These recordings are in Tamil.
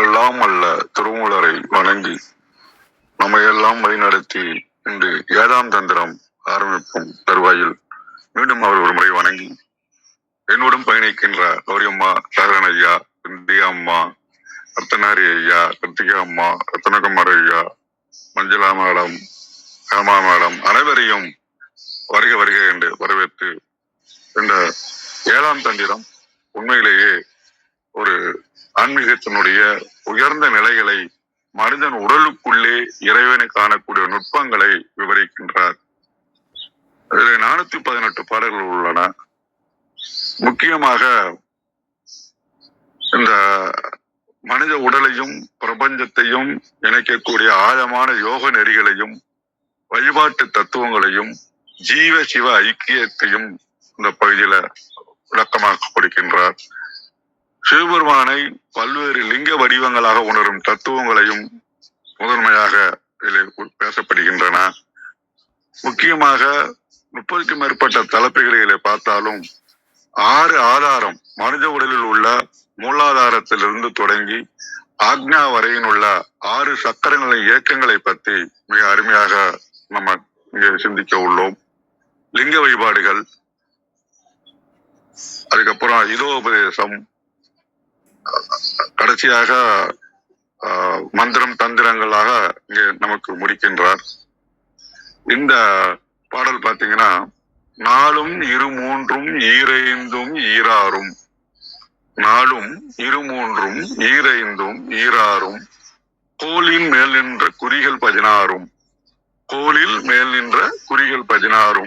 எல்லாம் அல்ல திருமூலரை வணங்கி நம்மையெல்லாம் வழிநடத்தி இன்று 7ஆம் தந்திரம் ஆரம்பிக்கும் தருவாயில் மீண்டும் அவர் ஒரு முறை வணங்கி என்னுடன் பயணிக்கின்ற கௌரியம்மா, சாகரன் ஐயா, இந்தியா அம்மா, ரத்தனாரி ஐயா, கிருத்திகா அம்மா, ரத்தனகுமார் ஐயா, மஞ்சளா மேடம், ஹேமா மேடம் அனைவரையும் வருக வருக என்று வரவேற்று இந்த 7ஆம் தந்திரம் உண்மையிலேயே ஒரு ஆன்மீகத்தினுடைய உயர்ந்த நிலைகளை மனிதன் உடலுக்குள்ளே இறைவனை காணக்கூடிய நுட்பங்களை விவரிக்கின்றார். இதில் 418 பாடல்கள் உள்ளன. முக்கியமாக இந்த மனித உடலையும் பிரபஞ்சத்தையும் இணைக்கக்கூடிய ஆழமான யோக நெறிகளையும் வழிபாட்டு தத்துவங்களையும் ஜீவ சிவ ஐக்கியத்தையும் இந்த பகுதியில விளக்கமாக கொடுக்கின்றார். சிவபெருமானை பல்வேறு லிங்க வடிவங்களாக உணரும் தத்துவங்களையும் முதன்மையாக இதில் பேசப்படுகின்றன. முக்கியமாக 30க்கும் மேற்பட்ட தலைப்புகளிலே பார்த்தாலும் 6 ஆதாரம் மனித உடலில் உள்ள மூலாதாரத்திலிருந்து தொடங்கி ஆக்ஞா வரையின் உள்ள 6 சக்கரங்களின் இயக்கங்களை பற்றி மிக அருமையாக நம்ம இங்கே சிந்திக்க உள்ளோம். லிங்க வழிபாடுகள், அதுக்கப்புறம் இதோபதேசம், கடைசியாக மந்திரம் தந்திரங்களாக இங்கே நமக்கு முடிக்கின்றார். இந்த பாடல் பாத்தீங்கன்னா, நாளும் 2 3 ஈரைந்தும் ஈராறும், நாளும் 2 3 ஈரைந்தும் ஈராறும், கோலின் மேல் நின்ற குறிகள் 16, கோலில் மேல் நின்ற குறிகள் 16,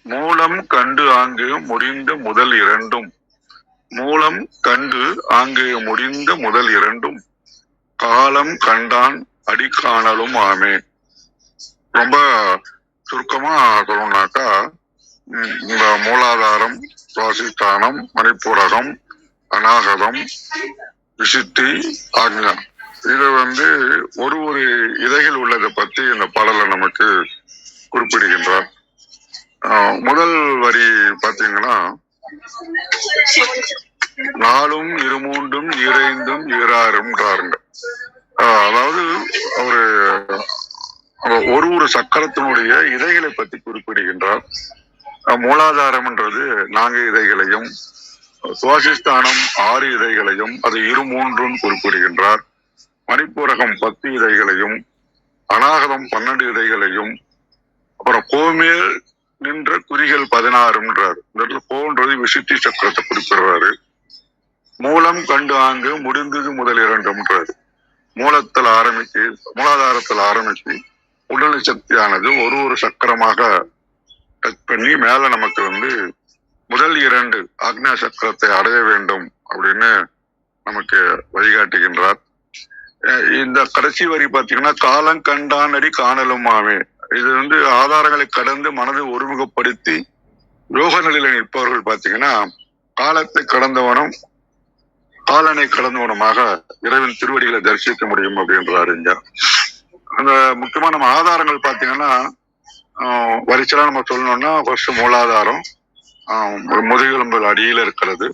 மூலம் கண்டு ஆங்கு முடிந்த முதல் 2, மூலம் கண்டு ஆங்கு முடிந்த முதல் 2, காலம் கண்டான் அடிக்காணலும் ஆமே. ரொம்ப சுருக்கமா சொல்லணும்னாக்கா, இந்த மூலாதாரம், சுவாசிஸ்தானம், மணிப்பூரகம், அநாகதம், விசுத்தி, ஆக்ஞா, இது ஒரு இதைகள் உள்ளதை பத்தி இந்த பாடல நமக்கு குறிப்பிடுகின்றார். முதல் வரி பாத்தீங்கன்னா, நாளும் 2 3 ஈரைந்தும் ஈராறுன்றாருங்க. அதாவது ஒரு சக்கரத்தினுடைய இதைகளை பத்தி குறிப்பிடுகின்றார். மூலாதாரம்ன்றது 4 இதைகளையும், சுவாசிஸ்தானம் 6 இதைகளையும், அது 2 3 குறிப்பிடுகின்றார். மணிப்பூரகம் 10 இதைகளையும், அநாகதம் 12 இதைகளையும், அப்புறம் கோமேல் நின்ற குறிகள் 16ன்றார். இந்த இடத்துல கோன்றது விசுத்தி சக்கரத்தை குறிப்பிடுறாரு. மூலம் கண்டு ஆங்கு முடிந்தது முதல் 2ன்றாரு. மூலாதாரத்தில் ஆரம்பிச்சு உடல் சக்தியானது ஒரு சக்கரமாக டச் பண்ணி மேல நமக்கு முதல் 2 ஆக்ஞா சக்கரத்தை அடைய வேண்டும் அப்படின்னு நமக்கு வழிகாட்டுகின்றார். இந்த கடைசி வரி பாத்தீங்கன்னா, காலம் கண்டான் அடி காணலுமாவே, இது ஆதாரங்களை கடந்து மனதை ஒருமுகப்படுத்தி யோக நிலையில நிற்பவர்கள் பாத்தீங்கன்னா, காலத்தை கடந்தவனும் காலனை கடந்தவனுமாக இறைவன் திருவடிகளை தரிசிக்க முடியும் அப்படின்றாரு. இங்க அந்த முக்கியமா நம்ம ஆதாரங்கள் பாத்தீங்கன்னா, வரிசலா நம்ம சொல்லணும்னா, ஃபர்ஸ்ட் மூலாதாரம் முதுகெலும்பு அடியில இருக்கிறது.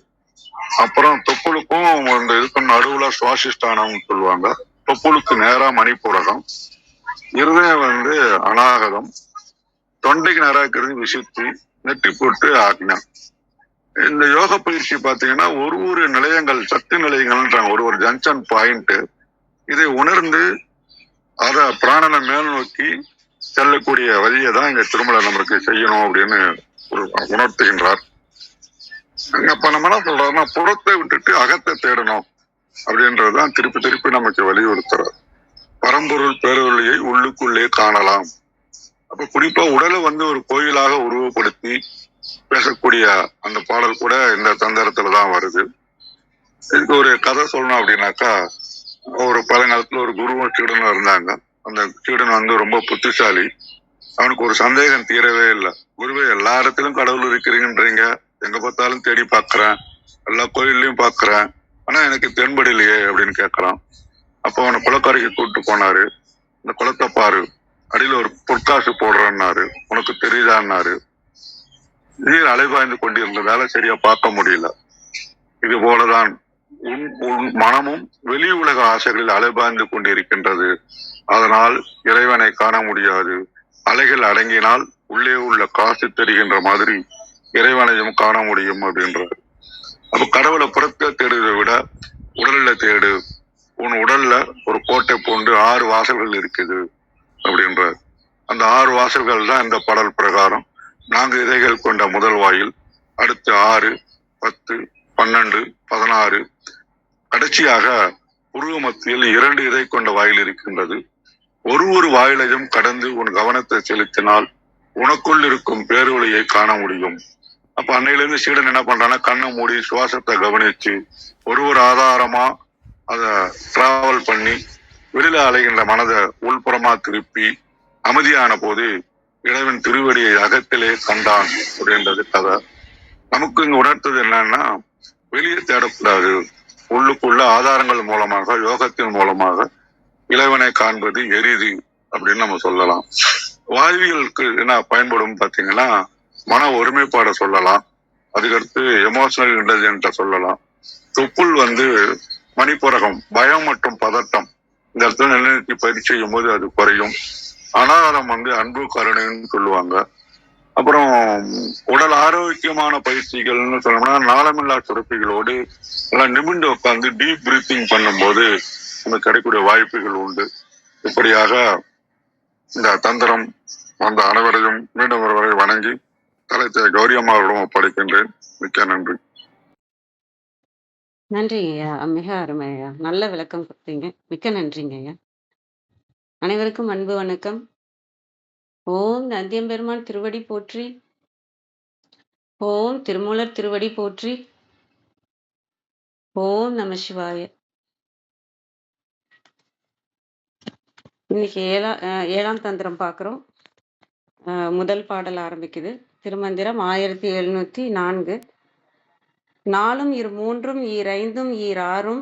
அப்புறம் தொப்புளுக்கும் இதுக்கும் நடுவுல சுவாசிஸ்தானம் சொல்லுவாங்க. தொப்புளுக்கு நேரா மணிப்பூரகம், இருதயம் அநாகதம், தொண்டைக்கு நேரா இருக்கிறது விசுத்தி, நெட்டி போட்டு ஆக்ஞா. இந்த யோக பயிற்சி பாத்தீங்கன்னா, ஒரு நிலையங்கள், சக்தி நிலையங்கள்ன்றாங்க, ஒரு ஜங்ஷன் பாயிண்ட். இதை உணர்ந்து அத பிராணனை மேல் நோக்கி செல்லக்கூடிய வழியை தான் இங்க திருமலை நமக்கு செய்யணும் அப்படின்னு உணர்த்துகின்றார். அப்ப நம்ம என்ன சொல்றோம்னா, புறத்தை விட்டுட்டு அகத்தை தேடணும் அப்படின்றதுதான் திருப்பி திருப்பி நமக்கு வலியுறுத்துறார். பரம்பொருள் பேரொழியை உள்ளுக்குள்ளே காணலாம். அப்ப குறிப்பா உடலை ஒரு கோயிலாக உருவப்படுத்தி பேசக்கூடிய அந்த பாடல் கூட இந்த தந்திரத்துலதான் வருது. இதுக்கு ஒரு கதை சொல்லணும் அப்படின்னாக்கா, பல நேரத்துல ஒரு குருவும் சீடனும் இருந்தாங்க. அந்த சீடன் ரொம்ப புத்திசாலி. அவனுக்கு ஒரு சந்தேகம் தீரவே இல்லை. குருவே, எல்லா இடத்திலும் கடவுள் இருக்கிறீங்கன்றீங்க, எங்க பார்த்தாலும் தேடி பாக்குறேன், எல்லா கோயில்லையும் பாக்குறேன், ஆனா எனக்கு தென்படலையே அப்படின்னு கேட்கறான். அப்போ அவனை குளக்கரைக்கு கூப்பிட்டு போனாரு. இந்த குளத்தை பாரு, அடியில ஒரு பொற்காசு போடுறேன்னாரு. உனக்கு தெரியுதான்னாரு. நீர் அலைபாய்ந்து கொண்டிருந்ததால சரியா பார்க்க முடியல. இது போலதான் உன் மனமும் வெளி உலக ஆசைகளில் அலைபாய்ந்து கொண்டிருக்கின்றது. அதனால் இறைவனை காண முடியாது. அலைகள் அடங்கினால் உள்ளே உள்ள காசு தெரிகின்ற மாதிரி இறைவனையும் காண முடியும் அப்படின்றார். அப்ப கடவுளை புறத்தை தேடுவதை விட உடல்ல தேடு. உன் உடல்ல ஒரு கோட்டை போன்று 6 வாசல்கள் இருக்குது அப்படின்றார். அந்த 6 வாசல்கள் தான் இந்த பாடல் பிரகாரம் 4 இதைகள் கொண்ட முதல் வாயில், அடுத்து 6, 10, 12, 16, கடைசியாக உருவ மத்தியில் 2 இதை கொண்ட வாயில் இருக்கின்றது. ஒரு வாயிலையும் கடந்து உன் கவனத்தை செலுத்தினால் உனக்குள் இருக்கும் பேரொழியை காண முடியும். அப்ப அன்னையிலிருந்து சீடன் என்ன பண்றான்னா, கண்ணை மூடி சுவாசத்தை கவனிச்சு ஒரு ஆதாரமா அத டிராவல் பண்ணி வெளியில அலைகின்ற மனதை உள்புறமா திருப்பி அமைதியான போது இறைவன் திருவடியை அகத்திலே கண்டான் அப்படின்றது கதை. நமக்கு இங்க உணர்த்தது என்னன்னா, வெளியே தேடக்கூடாது, உள்ளுக்குள்ள ஆதாரங்கள் மூலமாக, யோகத்தின் மூலமாக இறைவனை காண்பது எரிது அப்படின்னு நம்ம சொல்லலாம். வாழ்வியலுக்கு என்ன பயன்படும் பாத்தீங்கன்னா, மன ஒருமைப்பாட சொல்லலாம், அதுக்கடுத்து எமோஷனல் இன்டெலிஜென்ட்ட சொல்லலாம். தொப்புள் மணிப்புரகம், பயம் மற்றும் பதட்டம் இந்த இடத்துல நிலைநிறுத்தி பயிற்சி செய்யும் போது அது குறையும். அனாதாரம் அன்பு கருணைன்னு சொல்லுவாங்க. அப்புறம் உடல் ஆரோக்கியமான பயிற்சிகள்னு சொல்லணும்னா, நாளமில்லா சுரப்பிகளோடு எல்லாம் நிமிர்ந்து உட்காந்து டீப் பிரீத்திங் பண்ணும்போது நமக்கு கிடைக்கக்கூடிய வாய்ப்புகள் உண்டு. இப்படியாக இந்த தந்திரம் வந்த அனைவரையும் மீண்டும் ஒருவரை வணங்கி தலைத்தை கௌரி அம்மாவிடம் ஒப்படைக்கின்றேன். மிக்க நன்றி. நன்றி ஐயா, மிக அருமை ஐயா, நல்ல விளக்கம் கொடுத்தீங்க, மிக்க நன்றிங்க ஐயா. அனைவருக்கும் அன்பு வணக்கம். ஓம் நந்தியம்பெருமான் திருவடி போற்றி, ஓம் திருமூலர் திருவடி போற்றி, ஓம் நம சிவாய. இன்னைக்கு ஏழாம் தந்திரம் பார்க்குறோம். முதல் பாடல் ஆரம்பிக்குது. திருமந்திரம் 1704. 4 இரு 3 ஈர் 5 ஈர் 6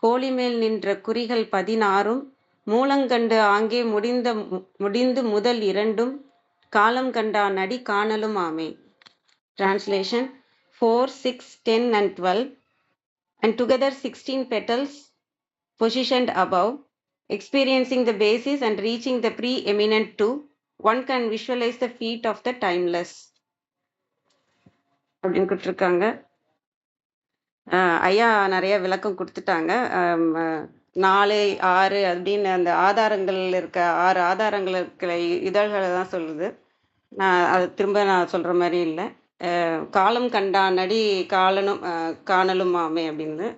கோழிமேல் நின்ற குறிகள் 16 மூலங்கண்டு ஆங்கே முடிந்து முதல் 2 காலம் கண்டா நடி காணலும் ஆமே. Translation: 4, 6, 10 and 12 and together 16 petals positioned above, experiencing the basis and reaching the pre-eminent two, one can visualize the feet of the timeless அப்படின்னு கொடுத்துருக்காங்க. ஐயா நிறைய விளக்கம் கொடுத்துட்டாங்க. 4, 6 அப்படின்னு அந்த ஆதாரங்கள் இருக்க 6 ஆதாரங்கள் இருக்கிற இதழ்களை தான் சொல்லுது. அது திரும்ப நான் சொல்கிற மாதிரி இல்லை. காலம் கண்டானடி காணலும் ஆமே அப்படின்னு.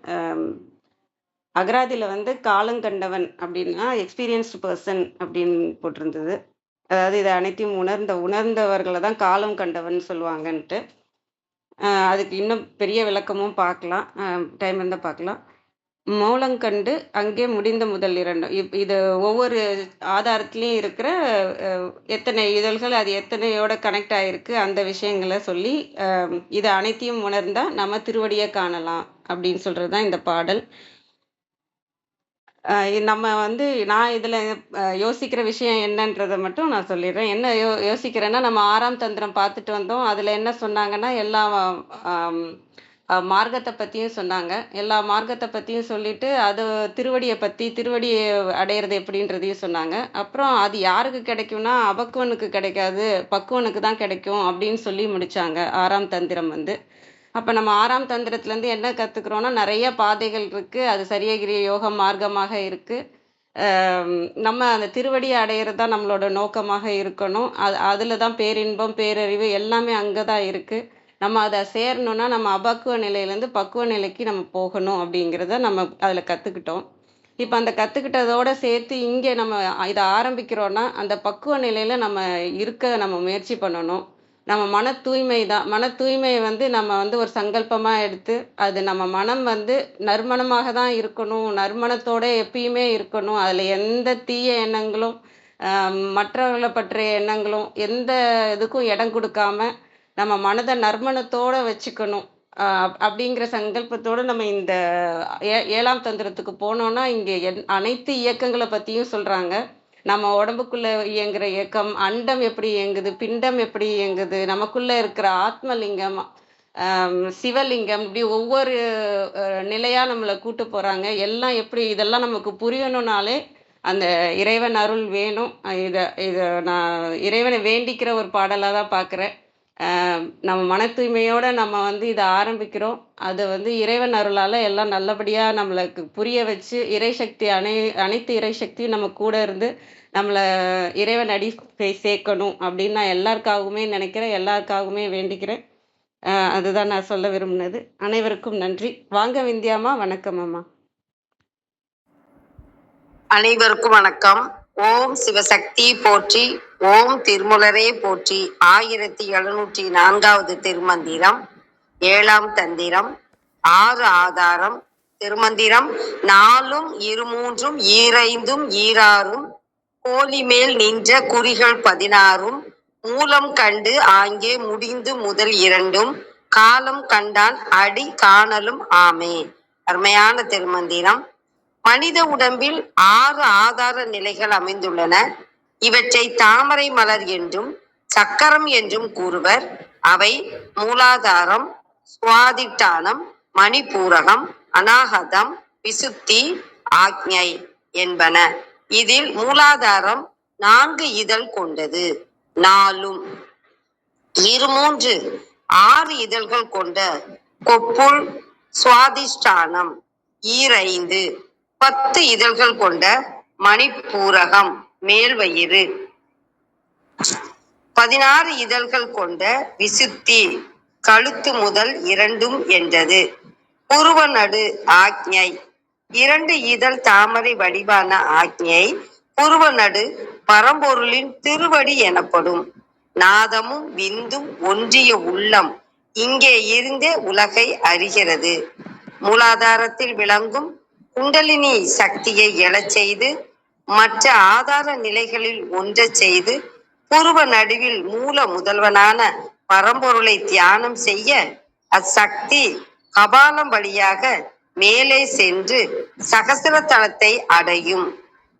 அகராதியில் காலங்கண்டவன் அப்படின்னா எக்ஸ்பீரியன்ஸ்டு பர்சன் அப்படின்னு போட்டிருந்தது. அதாவது இதை அனைத்தையும் உணர்ந்தவர்களை தான் காலம் கண்டவன் சொல்லுவாங்கன்ட்டு. அதுக்கு இன்னும் பெரிய விளக்கமும் பார்க்கலாம், டைம் இருந்தால் பார்க்கலாம். மூலங்கண்டு அங்கே முடிந்த முதல் 2, இது ஒவ்வொரு ஆதாரத்துலேயும் இருக்கிற எத்தனை இதழ்கள், அது எத்தனையோட கனெக்ட் ஆகிருக்கு, அந்த விஷயங்களை சொல்லி இதை அனைத்தையும் உணர்ந்தால் நம்ம திருவடியை காணலாம் அப்படின்னு சொல்கிறது தான் இந்த பாடல். நம்ம நான் இதில் யோசிக்கிற விஷயம் என்னன்றதை மட்டும் நான் சொல்லிடுறேன். என்ன யோசிக்கிறேன்னா, நம்ம 6ஆம் தந்திரம் பார்த்துட்டு வந்தோம். அதில் என்ன சொன்னாங்கன்னா, எல்லா மார்க்கத்தை பற்றியும் சொன்னாங்க. எல்லா மார்க்கத்தை பற்றியும் சொல்லிட்டு அது திருவடியை அடையிறது எப்படின்றதையும் சொன்னாங்க. அப்புறம் அது யாருக்கு கிடைக்கும்னா, அபக்குவனுக்கு கிடைக்காது, பக்குவனுக்கு தான் கிடைக்கும் அப்படின்னு சொல்லி முடித்தாங்க 6ஆம் தந்திரம். அப்போ நம்ம 6ஆம் தந்திரத்துலேருந்து என்ன கற்றுக்குறோன்னா, நிறைய பாதைகள் இருக்குது, அது சரியகிரிய யோக மார்க்கமாக இருக்குது. நம்ம அந்த திருவடியை அடையிறது தான் நம்மளோட நோக்கமாக இருக்கணும். அதில் தான் பேரின்பம், பேரறிவு எல்லாமே அங்கே தான் இருக்குது. நம்ம அதை சேரணுன்னா நம்ம அபக்குவ நிலையிலேருந்து பக்குவ நிலைக்கு நம்ம போகணும் அப்படிங்கிறத நம்ம அதில் கற்றுக்கிட்டோம். இப்போ அந்த கற்றுக்கிட்டதோடு சேர்த்து இங்கே நம்ம இதை ஆரம்பிக்கிறோன்னா, அந்த பக்குவ நிலையில் நம்ம முயற்சி பண்ணணும். நம்ம மன தூய்மையை நம்ம ஒரு சங்கல்பமாக எடுத்து, அது நம்ம மனம் நறுமணமாக தான் இருக்கணும், நறுமணத்தோட எப்பயுமே இருக்கணும். அதில் எந்த தீய எண்ணங்களும் மற்றவர்களை பற்றிய எண்ணங்களும் எந்த இதுக்கும் இடம் கொடுக்காம நம்ம மனதை நறுமணத்தோடு வச்சுக்கணும். அப்படிங்கிற சங்கல்பத்தோடு நம்ம இந்த 7ஆம் தந்திரத்துக்கு போனோன்னா, இங்கே அனைத்து இயக்கங்களை பற்றியும் சொல்கிறாங்க. நம்ம உடம்புக்குள்ள இயங்குற இயக்கம், அண்டம் எப்படி இயங்குது, பிண்டம் எப்படி இயங்குது, நமக்குள்ள இருக்கிற ஆத்மலிங்கம், சிவலிங்கம் இப்படி ஒவ்வொரு நிலையா நம்மளை கூட்டு போறாங்க. எல்லாம் எப்படி இதெல்லாம் நமக்கு புரியணும்னாலே அந்த இறைவன் அருள் வேணும். இத நான் இறைவனை வேண்டிக்கிற ஒரு பாடலா தான் பார்க்குறேன். நம்ம மன தூய்மையோட நம்ம வந்து இத ஆரம்பிக்கிறோம். அது வந்து இறைவன் அருளால எல்லாம் நல்லபடியா நம்மளுக்கு புரிய வச்சு, இறைசக்தி அனைத்து இறைசக்தியும் நம்ம கூட இருந்து, நம்மள இறைவன் அடி போய் சேர்க்கணும் அப்படின்னு நான் எல்லாருக்காகவுமே நினைக்கிறேன். எல்லாருக்காகவுமே வேண்டிக்கிறேன். அதுதான் நான் சொல்ல விரும்பினது. அனைவருக்கும் நன்றி. வாங்க விந்தியாம்மா. வணக்கம் அம்மா. அனைவருக்கும் வணக்கம். ஓம் சிவசக்தி போற்றி, ஓம் திருமுலரே போற்றி. 1704வது திருமந்திரம், 7ஆம் தந்திரம், 6 ஆதாரம். திருமந்திரம்: நாலும் இருமூன்றும் ஈரைந்தும் ஈராறும் கோலிமேல் நின்ற குறிகள் 16ம் மூலம் கண்டு ஆங்கே முடிந்து முதல் 2ம் காலம் கண்டான் அடி காணலும் ஆமே. அருமையான திருமந்திரம். மனித உடம்பில் 6 ஆதார நிலைகள் அமைந்துள்ளன. இவற்றை தாமரை மலர் என்றும் சக்கரம் என்றும் கூறுவர். அவை மூலாதாரம், சுவாதிட்டானம், மணிபூரகம், அநாகதம், விசுத்தி, ஆக்ஞை என்பன. இதில் மூலாதாரம் 4 இதழ் கொண்டது. 4ம் இருமூன்று 6 இதழ்கள் கொண்ட கொப்புள் சுவாதிஷ்டானம். 5 10 இதழ்கள் கொண்ட மணிப்பூரகம் மேல்வயிறு. 16 இதழ்கள் கொண்ட விசுத்தி கழுத்து முதல் 2ம் என்றது. புருவ நடு ஆக்ஞை. 2 இதழ் தாமரை வடிவான ஆக்ஞை புருவ நடு பரம்பொருளின் திருவடி எனப்படும். நாதமும் விந்தும் ஒன்றிய உள்ளம் இங்கே இருந்தே உலகை அறிகிறது. மூலாதாரத்தில் விளங்கும் குண்டலினி சக்தியை எழச் செய்து மற்ற ஆதார நிலைகளில் ஒன்றச் செய்து புருவ நடுவில் மூல முதல்வனான பரம்பொருளை தியானம் செய்ய அச்சக்தி கபாலம் வழியாக மேலே சென்று சகசிர தலத்தை அடையும்.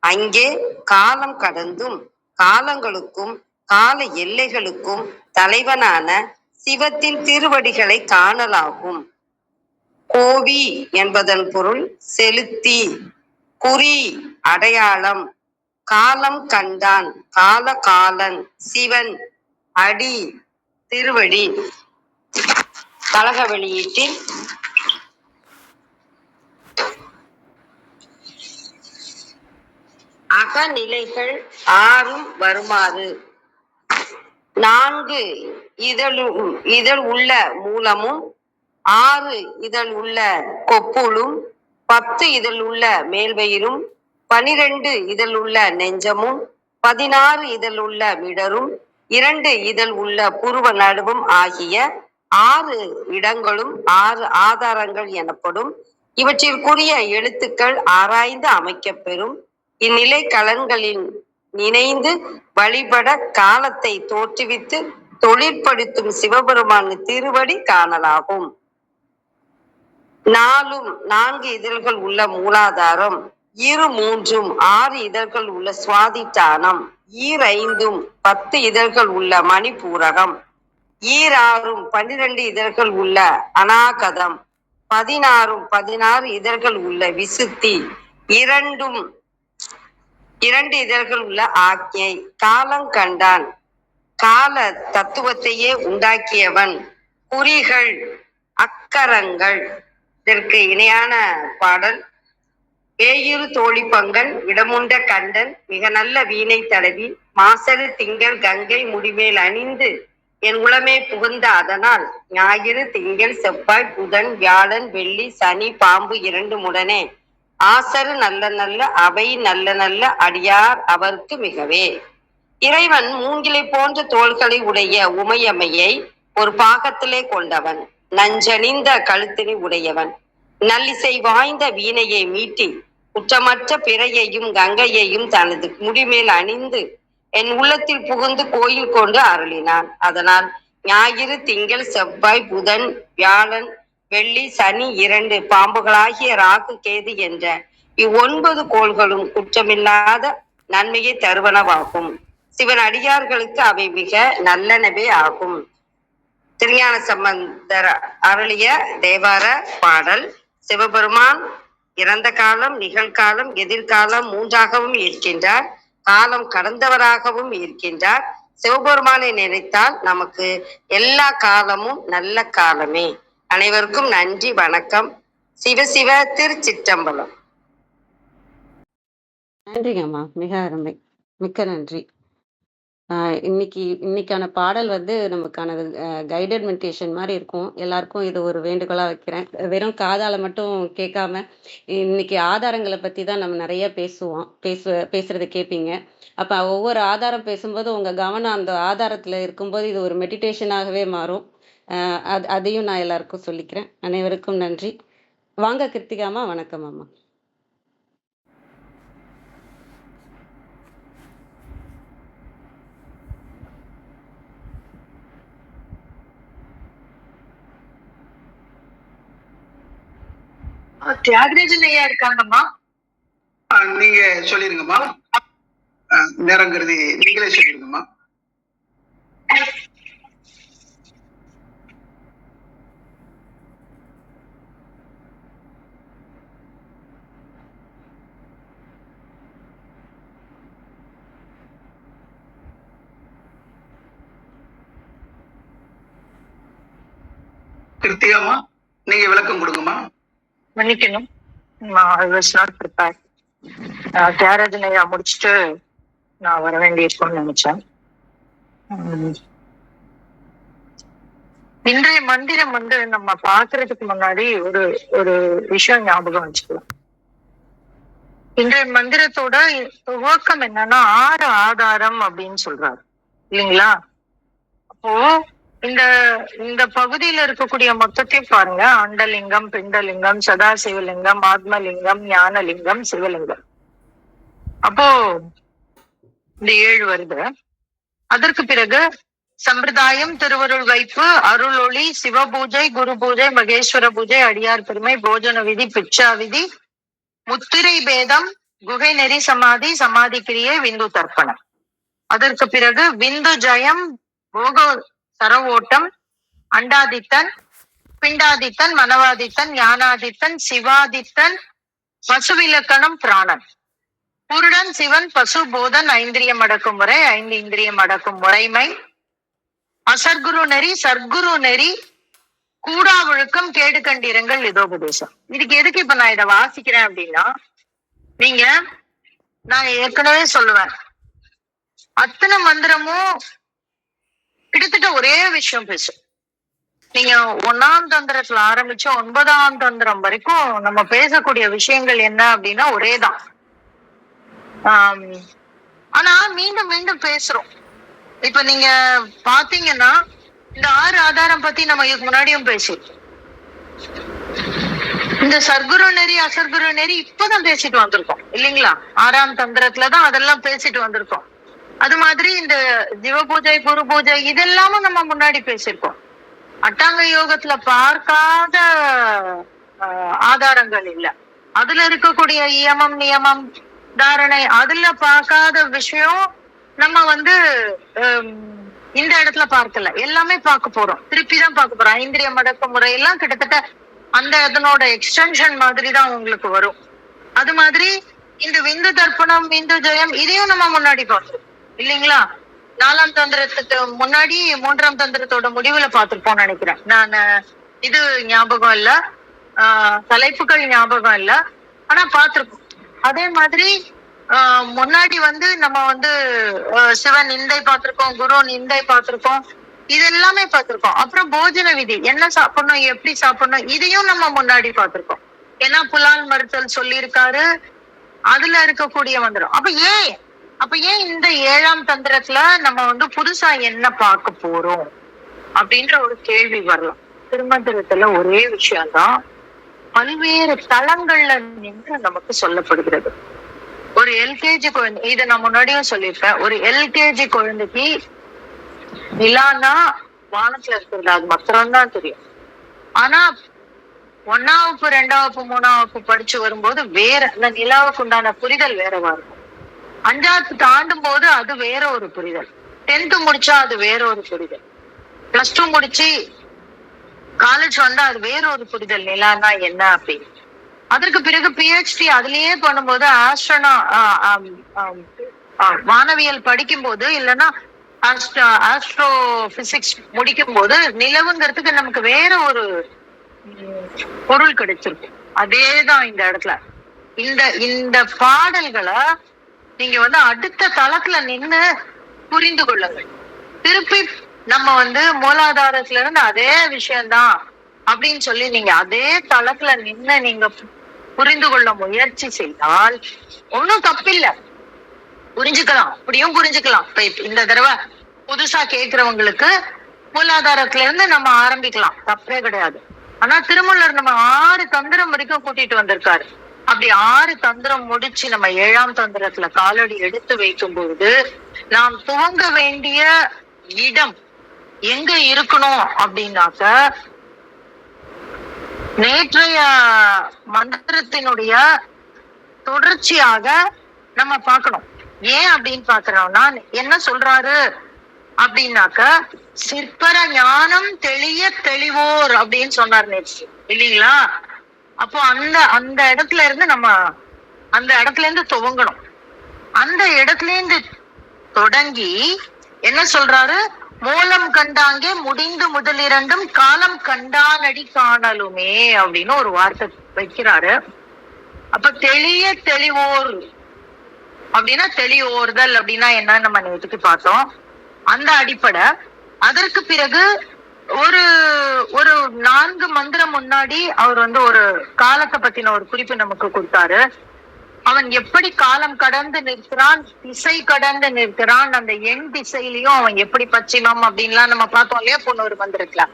அங்கே காலம் கடந்தும் காலங்களுக்கும் கால எல்லைகளுக்கும் தலைவனான சிவத்தின் திருவடிகளை காணலாகும். கோவி என்பதன் பொருள் செலுத்தி, குறி அடையாளம், காலம் கண்டான் காலகாலன் சிவன், அடி திருவடி. கழக வெளியீட்டில் அகநிலைகள் 6ம் வருமாறு: 4 இதழ் உள்ள மூலமும், 6 இதழ் உள்ள கொப்புளும், 10 இதழ் உள்ள மேல்வயிறும், 12 இதழ் உள்ள நெஞ்சமும், 16 இதழ் உள்ள மிடரும், 2 இதழ் உள்ள புருவ நடுவும் ஆகிய 6 இடங்களும் 6 ஆதாரங்கள் எனப்படும். இவற்றிற்குரிய எழுத்துக்கள் ஆராய்ந்து அமைக்கப்பெறும். இந்நிலை கலன்களின் நினைந்து வழிபட காலத்தை தோற்றுவித்து தொழிற்படுத்தும் சிவபெருமான் திருவடி காணலாகும். 4ம் 4 இதழ்கள் உள்ள மூலாதாரம், 2 6 இதழ்கள் உள்ள சுவாதிட்டானம், 5 10 இதழ்கள் உள்ள மணிபூரகம், 6 12 இதழ்கள் உள்ள அநாகதம், 16 இதழ்கள் உள்ள விசுத்தி, 2 இதழ்கள் உள்ள ஆக்ஞை. காலம் கண்டான் கால தத்துவத்தையே உண்டாக்கியவன். குறிகள் அக்கரங்கள். இதற்கு இணையான பாடல்: வேயிறு தோழிப்பங்கன் இடமுண்ட கண்டன் மிக நல்ல வீணை தடவி மாசரு திங்கள் கங்கை முடிமேல் அணிந்து என் உளமே புகுந்த அதனால் ஞாயிறு திங்கள் செவ்வாய் புதன் வியாழன் வெள்ளி சனி பாம்பு 2 உடனே ஆசரு நல்ல நல்ல அவை நல்ல நல்ல அடியார் அவர்க்கு மிகவே. இறைவன் மூங்கிலை போன்ற தோள்களை உடைய உமையம்மையை ஒரு பாகத்திலே கொண்டவன். நஞ்சணிந்த கழுத்தினை உடையவன். நல்லிசை வாய்ந்த வீணையை மீட்டி குற்றமற்ற பிறையையும் கங்கையையும் தனது முடிமேல் அணிந்து என் உள்ளத்தில் புகுந்து கோயில் கொண்டு அருளினான். அதனால் ஞாயிறு திங்கள் செவ்வாய் புதன் வியாழன் வெள்ளி சனி 2 பாம்புகளாகிய ராகு கேது என்ற 9 கோள்களும் குற்றமில்லாத நன்மையை தருவனவாகும். சிவன் அடியார்களுக்கு அவை மிக நல்லனவே ஆகும். திருஞான சம்பந்தர் அருளிய தேவார பாடல். சிவபெருமான் இறந்த காலம், நிகழ்காலம், எதிர்காலம் மூன்றாகவும் இருக்கின்றார். காலம் கடந்தவராகவும் இருக்கின்றார். சிவபெருமானை நினைத்தால் நமக்கு எல்லா காலமும் நல்ல காலமே. அனைவருக்கும் நன்றி, வணக்கம். சிவசிவ திருச்சிற்றம்பலம். நன்றிங்கம்மா, மிக அருமை, மிக்க நன்றி. இன்னைக்கான பாடல் வந்து நமக்கான கைடட் மெடிடேஷன் மாதிரி இருக்கும். எல்லாருக்கும் இது ஒரு வேண்டுகோளா வைக்கிறேன். வெறும் காதால மட்டும் கேட்காம இன்னைக்கு ஆதாரங்களை பத்தி தான் நம்ம நிறைய பேசுறது கேட்பீங்க. அப்ப ஒவ்வொரு ஆதாரம் பேசும்போது உங்க கவனம் அந்த ஆதாரத்துல இருக்கும்போது இது ஒரு மெடிடேஷனாகவே மாறும். அதையும் நான் எல்லாருக்கும் சொல்லிக்கிறேன். அனைவருக்கும் நன்றி. வாங்க கிருத்திகாமா, வணக்கம் அம்மா. தியாகராஜன் ஐயா இருக்காங்கம்மா, நீங்க சொல்லிருங்கம்மா. நேரம் கருதி நீங்களே சொல்லிருங்கம்மா. கிருத்திகாமா, நீங்க விளக்கம் கொடுங்கம்மா. மன்னிக்கணும், I was not prepared. Thiagarajan ஐயா முடிச்சுட்டு நான் வர வேண்டியிருக்கும்னு நினைச்சேன். இன்றைய மந்திரம் வந்து நம்ம பாக்குறதுக்கு முன்னாடி ஒரு ஒரு விஷயம் ஞாபகம் வச்சுக்கலாம். இன்றைய மந்திரத்தோட துவக்கம் என்னன்னா 6 ஆதாரம் அப்படின்னு சொல்றாரு இல்லைங்களா? அப்போ இந்த இந்த பகுதியில இருக்கக்கூடிய மொத்தத்தையும் பாருங்க. அண்டலிங்கம், பிண்டலிங்கம், சதாசிவலிங்கம், ஆத்மலிங்கம், ஞானலிங்கம், சிவலிங்கம். அப்போ இந்த 7 வருது. அதற்கு பிறகு சம்பிரதாயம், திருவருள் வைப்பு, அருள் ஒளி, சிவ பூஜை, குரு பூஜை, மகேஸ்வர பூஜை, அடியார் பெருமை, போஜன விதி, பிட்சா விதி, முத்திரை பேதம், குகை நெறி சமாதி, சமாதி கிரியை, விந்து தர்ப்பணம். அதற்கு பிறகு விந்து ஜயம், போக சரவோட்டம், அண்டாதித்தன், பிண்டாதித்தன், மனவாதித்தன், ஞானாதித்தன், சிவாதித்தன், பசுவிலக்கணம், பிராணன், புருடன், சிவன், பசு, போதன், 5 இந்திரியம் அடக்கும் முறை, 5 இந்திரியம் அடக்கும் முறைமை, அசர்குரு நெறி, சர்க்குரு நெறி, கூடா ஒழுக்கம், கேடு கண்டீரங்கள், இதோபதேசம். இதுக்கு எதுக்கு இப்ப நான் இதை வாசிக்கிறேன் அப்படின்னா, நான் ஏற்கனவே சொல்லுவேன், அத்தனை மந்திரமும் கிட்டத்தட்ட ஒரே விஷயம் பேசும். நீங்க 1ஆம் தந்திரத்துல ஆரம்பிச்சு 9ஆம் தந்திரம் வரைக்கும் நம்ம பேசக்கூடிய விஷயங்கள் என்ன அப்படின்னா ஒரேதான். ஆனா மீண்டும் மீண்டும் பேசுறோம். இப்ப நீங்க பாத்தீங்கன்னா இந்த 6 ஆதாரம் பத்தி நம்ம இதுக்கு முன்னாடியும் பேசிருக்கோம். இந்த சர்க்குரு நெறி, அசர்குரு நெறி இப்பதான் பேசிட்டு வந்திருக்கோம் இல்லைங்களா? 6ஆம் தந்திரத்துலதான் அதெல்லாம் பேசிட்டு வந்திருக்கோம். அது மாதிரி இந்த ஜீவ பூஜை, குரு பூஜை இதெல்லாமும் நம்ம முன்னாடி பேசியிருக்கோம். அட்டாங்க யோகத்துல பார்க்காத ஆதாரங்கள் இல்ல. அதுல இருக்கக்கூடிய இயமம், நியமம், தாரணை அதுல பார்க்காத விஷயம் நம்ம வந்து இந்த இடத்துல பார்க்கல. எல்லாமே பார்க்க போறோம், திருப்பிதான் பார்க்க போறோம். 5 இந்திரியம் அடக்கும் முறை எல்லாம் கிட்டத்தட்ட அந்த இதனோட எக்ஸ்டென்ஷன் மாதிரி தான் உங்களுக்கு வரும். அது மாதிரி இந்த விந்து தர்ப்பணம், விந்து ஜெயம் இதையும் நம்ம முன்னாடி பார்த்துருக்கோம் இல்லைங்களா? 4ஆம் தந்திரத்துக்கு முன்னாடி 3ஆம் தந்திரத்தோட முடிவுல பார்த்திருப்போம் நினைக்கிறேன். நான் இது ஞாபகம் இல்ல, தலைப்புகள் ஞாபகம் இல்ல, ஆனா பார்த்திருப்போம். அதே மாதிரி முன்னாடி வந்து நம்ம வந்து சிவன் நிந்தை பார்த்திருக்கோம், குரு நிந்தை பார்த்திருக்கோம், இது எல்லாமே பார்த்திருக்கோம். அப்புறம் போஜன விதி, என்ன சாப்பிடணும், எப்படி சாப்பிடணும், இதையும் நம்ம முன்னாடி பார்த்திருக்கோம். ஏன்னா புலால் மறுத்தல் சொல்லியிருக்காரு, அதுல இருக்கக்கூடிய மந்திரம். அப்ப ஏன் இந்த 7ஆம் தந்திரத்துல நம்ம வந்து புதுசா என்ன பார்க்க போறோம் அப்படின்ற ஒரு கேள்வி வரலாம். திருமந்திரத்துல ஒரே விஷயம்தான் பல்வேறு தளங்கள்ல நின்று நமக்கு சொல்லப்படுகிறது. ஒரு எல்கேஜி குழந்தை, இதை நான் முன்னாடியும் சொல்லியிருப்பேன், ஒரு எல்கேஜி குழந்தைக்கு நிலான்னா வானத்துல இருக்கிறது அது மாத்திரம்தான் தெரியும். ஆனா 1ஆம் வகுப்பு, 2ஆம் வகுப்பு, 3ஆம் வகுப்பு படிச்சு வரும்போது வேற அந்த நிலாவுக்கு உண்டான புரிதல் வேறவா இருக்கும். 5ஆவது தாண்டும் போது அது வேற ஒரு புரிதல், 10th முடிச்சா அது வேற ஒரு புரிதல், +2 முடிச்சு காலேஜ் வந்தா அது வேற ஒரு புரிதல், நிலான்னா என்ன அப்படின்னு. அதற்கு பிறகு பிஹெச்டி அதுலயே பண்ணும்போது வானவியல் படிக்கும் போது இல்லைன்னா ஆஸ்ட்ரோ பிசிக்ஸ் முடிக்கும் போது நிலவுங்கிறதுக்கு நமக்கு வேற ஒரு பொருள் கிடைச்சிருக்கும். அதேதான் இந்த இடத்துல இந்த பாடல்களை நீங்க வந்து அடுத்த தளத்துல நின்னு புரிந்து கொள்ளுங்கள். திருப்பி நம்ம மூலாதாரத்துல இருந்து அதே விஷயம்தான் அப்படின்னு சொல்லி நீங்க அதே தளத்துல நின்னு நீங்க புரிந்து கொள்ள முயற்சி செய்தால் ஒன்னும் தப்பில்லை, புரிஞ்சுக்கலாம், அப்படியும் புரிஞ்சுக்கலாம். இப்ப இந்த தடவை புதுசா கேட்கிறவங்களுக்கு மூலாதாரத்துல இருந்து நம்ம ஆரம்பிக்கலாம், தப்பே கிடையாது. ஆனா திருமூலர் நம்ம 6 தந்திரம் வரைக்கும் கூட்டிட்டு வந்திருக்காரு. அப்படி 6 தந்திரம் முடிச்சு நம்ம 7ஆம் தந்திரத்துல காலடி எடுத்து வைக்கும் பொழுது நாம் துவங்க வேண்டிய இடம் எங்க இருக்கணும் அப்படின்னாக்க நேற்றைய மந்திரத்தினுடைய தொடர்ச்சியாக நம்ம பார்க்கணும். ஏன் அப்படின்னு பாக்குறோம்னா என்ன சொல்றாரு அப்படின்னாக்க சிற்பர ஞானம் தெளிய தெளிவோர் அப்படின்னு சொன்னார் நேற்று இல்லைங்களா? அப்போ அந்த இடத்துல இருந்து நம்ம அந்த இடத்துல இருந்து துவங்கணும். அந்த இடத்துல இருந்து தொடங்கி என்ன சொல்றாரு, மூலம் கண்டாங்கே முடிந்து முதலிரண்டும் காலம் கண்டானடி காணலுமே அப்படின்னு ஒரு வார்த்தை வைக்கிறாரு. அப்ப தெளிய தெளிவோர் அப்படின்னா தெளிவோர்தல் அப்படின்னா என்னன்னு நம்ம நேற்றுக்கு பார்த்தோம். அந்த அடிப்படை. அதற்கு பிறகு ஒரு 4 மந்திரம் முன்னாடி அவர் ஒரு காலத்தை பத்தின ஒரு குறிப்பு நமக்கு கொடுத்தாரு. அவன் எப்படி காலம் கடந்து நிற்கிறான், திசை கடந்து நிற்கிறான், அந்த எண் திசையிலையும் அவன் எப்படி பச்சிமம் அப்படின்லாம் நம்ம பார்த்தோம் இல்லையா பொண்ணு மந்திரத்துல.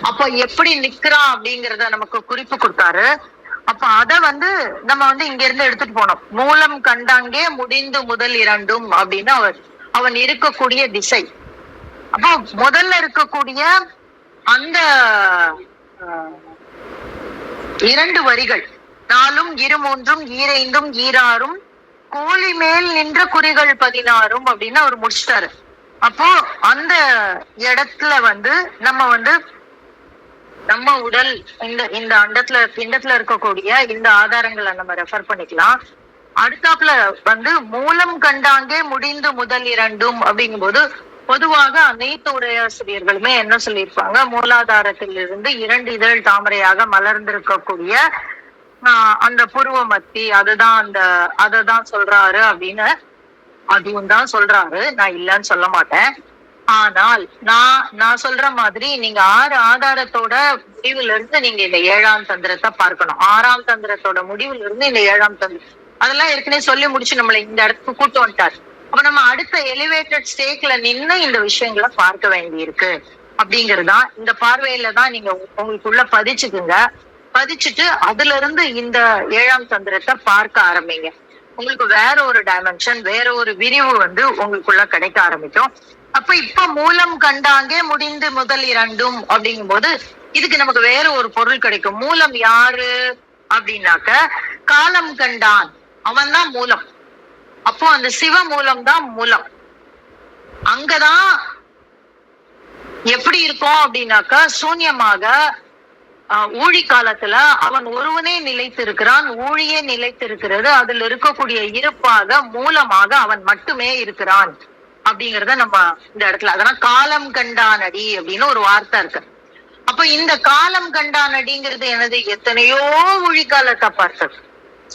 அப்ப எப்படி நிக்கிறான் அப்படிங்கறத நமக்கு குறிப்பு கொடுத்தாரு. அப்ப அத நம்ம இங்க இருந்து எடுத்துட்டு போனோம். மூலம் கண்டாங்கே முடிந்து முதல் இரண்டும் அப்படின்னு அவன் இருக்கக்கூடிய திசை. அப்போ முதல்ல இருக்கக்கூடிய அந்த 2 வரிகள் 4ம் 2 3ம் 2 கோழி மேல் நின்ற குறிகள் 16 அப்படின்னு அவர் முடிச்சிட்டாரு. அப்போ அந்த இடத்துல நம்ம உடல் இந்த அண்டத்துல பிண்டத்துல இருக்கக்கூடிய இந்த ஆதாரங்களை நம்ம ரெஃபர் பண்ணிக்கலாம். அடுத்தாப்புல மூலம் கண்டாங்கே முடிந்து முதல் இரண்டும் அப்படிங்கும் போது பொதுவாக அனைத்து உரையாசிரியர்களுமே என்ன சொல்லியிருப்பாங்க, மூலாதாரத்திலிருந்து 2 இதழ் தாமரையாக மலர்ந்திருக்கக்கூடிய அந்த புருவ மத்தி அததான் சொல்றாரு அப்படின்னு. அதுவும் தான் சொல்றாரு, நான் இல்லைன்னு சொல்ல மாட்டேன். ஆனால் நான் சொல்ற மாதிரி நீங்க 6 ஆதாரத்தோட முடிவுல இருந்து நீங்க இந்த 7ஆம் தந்திரத்தை பார்க்கணும். 6ஆம் தந்திரத்தோட முடிவுல இருந்து இந்த 7ஆம் தந்திரம் அதெல்லாம் ஏற்கனவே சொல்லி முடிச்சு நம்மளை இந்த இடத்துக்கு கூட்டு வந்துட்டாரு. அப்ப நம்ம அடுத்த எலிவேட்டட் ஸ்டேக்ல நின்று இந்த விஷயங்களை பார்க்க வேண்டி இருக்கு அப்படிங்கறதுதான். இந்த பார்வையில தான் நீங்க உங்களுக்குள்ள பதிச்சுக்குங்க. பதிச்சுட்டு அதுல இருந்து இந்த 7ஆம் தந்திரத்தை பார்க்க ஆரம்பிங்க. உங்களுக்கு வேற ஒரு டைமென்ஷன், வேற ஒரு விரிவு உங்களுக்குள்ள கிடைக்க ஆரம்பிக்கும். அப்ப இப்ப மூலம் கண்டாங்கே முடிந்து முதல் இரண்டும் அப்படிங்கும் போது இதுக்கு நமக்கு வேற ஒரு பொருள் கிடைக்கும். மூலம் யாரு அப்படின்னாக்க காலம் கண்டான், அவன் தான் மூலம். அப்போ அந்த சிவ மூலம் தான் மூலம். அங்கதான் எப்படி இருக்கும் அப்படின்னாக்கா சூன்யமாக ஊழி காலத்துல அவன் ஒருவனே நிலைத்து இருக்கிறான், ஊழியே நிலைத்து இருக்கிறது. அதுல இருக்கக்கூடிய இருப்பாக மூலமாக அவன் மட்டுமே இருக்கிறான் அப்படிங்கறத நம்ம இந்த இடத்துல அதெல்லாம் காலம் கண்டானடி அப்படின்னு ஒரு வார்த்தை இருக்கு. அப்ப இந்த காலம் கண்டானடிங்கிறது எனது எத்தனையோ ஊழி காலத்தை பார்த்தது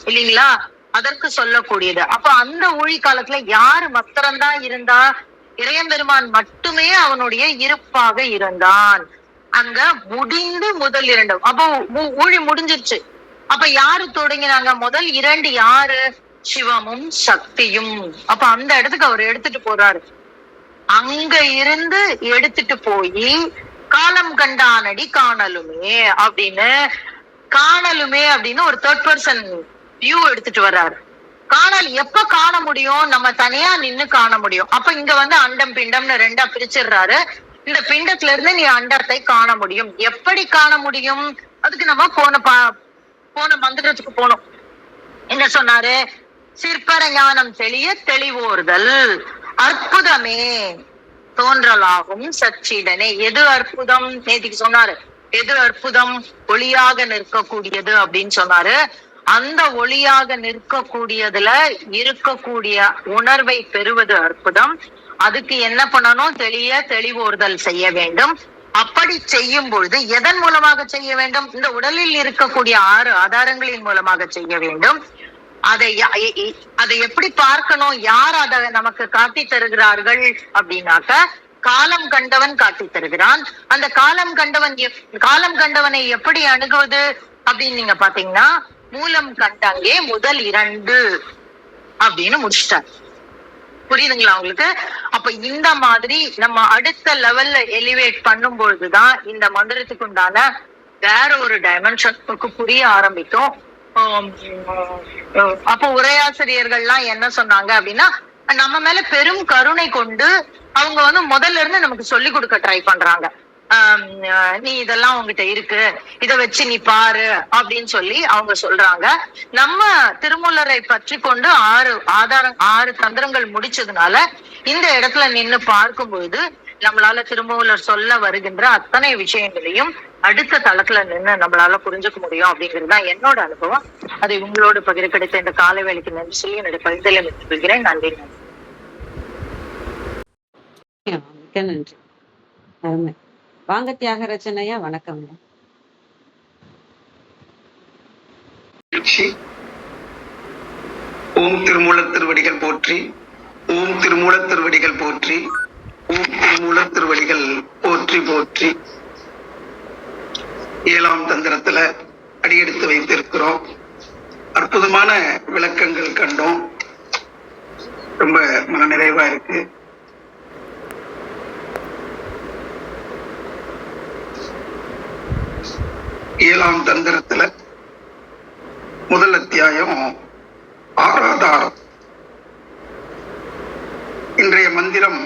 இல்லைங்களா, அதற்கு சொல்லக்கூடியது. அப்ப அந்த ஊழி காலத்துல யாரு மாத்திரம்தான் இருந்தா, இறையம்பெருமான் மட்டுமே அவனுடைய இருப்பாக இருந்தான். அங்க முடிந்து முதல் இரண்டும். அப்போ ஊழி முடிஞ்சிருச்சு. அப்ப யாரு தொடங்கினாங்க? முதல் 2 யாரு? சிவமும் சக்தியும். அப்ப அந்த இடத்துக்கு அவர் எடுத்துட்டு போறாரு. அங்க இருந்து எடுத்துட்டு போய் காலம் கண்டானடி காணலுமே அப்படின்னு ஒரு 3rd பர்சன் வியூ எடுத்துட்டு வர்றாரு. காணல் எப்ப காண முடியும்? நம்ம தனியா நின்னு காண முடியும். அப்ப இங்க அண்டம் பிண்டம்னு 2ஆ பிரிச்சிடுறாரு. இந்த பிண்டத்துல இருந்து நீ அண்டத்தை காண முடியும். எப்படி காண முடியும்? அதுக்கு நம்ம போன மந்திரத்துக்கு போனோம். என்ன சொன்னாரு? சிற்பர ஞானம் தெளிய தெளிவோர்தல் அற்புதமே தோன்றலாகும் சச்சிடனே. எது அற்புதம்? நேத்திக்கு சொன்னாரு எது அற்புதம்? ஒளியாக நிற்கக்கூடியது அப்படின்னு சொன்னாரு. அந்த ஒளியாக நிற்கக்கூடியதுல இருக்கக்கூடிய உணர்வை பெறுவது அற்புதம். அதுக்கு என்ன பண்ணணும்? தெளிவோர்தல் செய்ய வேண்டும். அப்படி செய்யும் பொழுது எதன் மூலமாக செய்ய வேண்டும்? இந்த உடலில் இருக்கக்கூடிய 6 ஆதாரங்களின் மூலமாக செய்ய வேண்டும். அதை எப்படி பார்க்கணும்? யார் அதை நமக்கு காட்டி தருகிறார்கள் அப்படின்னாக்க காலம் கண்டவன் காட்டி தருகிறான். அந்த காலம் கண்டவனை எப்படி அணுகுவது அப்படின்னு நீங்க பாத்தீங்கன்னா, மூலம் கண்டாங்கே முதல் 2 அப்படின்னு முடிச்சிட்டார். புரியுதுங்களா உங்களுக்கு? அப்ப இந்த மாதிரி நம்ம அடுத்த லெவல்ல எலிவேட் பண்ணும் பொழுதுதான் இந்த மந்திரத்துக்கு உண்டான வேற ஒரு டைமென்ஷனுக்கு புரிய ஆரம்பிக்கும். அப்போ உரையாசிரியர்கள்லாம் என்ன சொன்னாங்க அப்படின்னா, நம்ம மேல பெரும் கருணை கொண்டு அவங்க முதல்ல இருந்து நமக்கு சொல்லி கொடுக்க ட்ரை பண்றாங்க. நீ இதெல்லாம் உங்ககிட்ட இருக்கு, இத வச்சு நீ பாரு அப்படின்னு சொல்லி அவங்க சொல்றாங்க. நம்ம திருமூலரை பற்றி கொண்டு 6 தந்திரங்கள் முடிச்சதுனால இந்த இடத்துல நின்னு பார்க்கும்போது நம்மளால திருமூலர் சொல்ல வருகின்ற அத்தனை விஷயங்களையும் அடுத்த தளத்துல நின்று நம்மளால புரிஞ்சுக்க முடியும் அப்படிங்கிறது தான் என்னோட அனுபவம். அதை உங்களோடு பகிர கிடைத்த இந்த காலை வேலைக்கு நன்றி சொல்லி என்னுடைய பகிர்தலை கொள்கிறேன். நன்றி. மிக்க நன்றி. அருமை. வாங்க தியாகராஜனையா, வணக்கம். ஓம் திருமூலர் திருவடிகள் போற்றி, ஓம் திருமூலர் திருவடிகள் போற்றி, ஓம் திருமூலர் திருவடிகள் போற்றி போற்றி. 7ஆம் தந்திரத்துல அடியெடுத்து வைத்திருக்கிறோம். அற்புதமான விளக்கங்கள் கண்டோம். ரொம்ப மனநிறைவா இருக்கு. ஏழாம் தந்திரத்துல முதல் அத்தியாயம் ஆராதாரம். இன்றைய மந்திரம்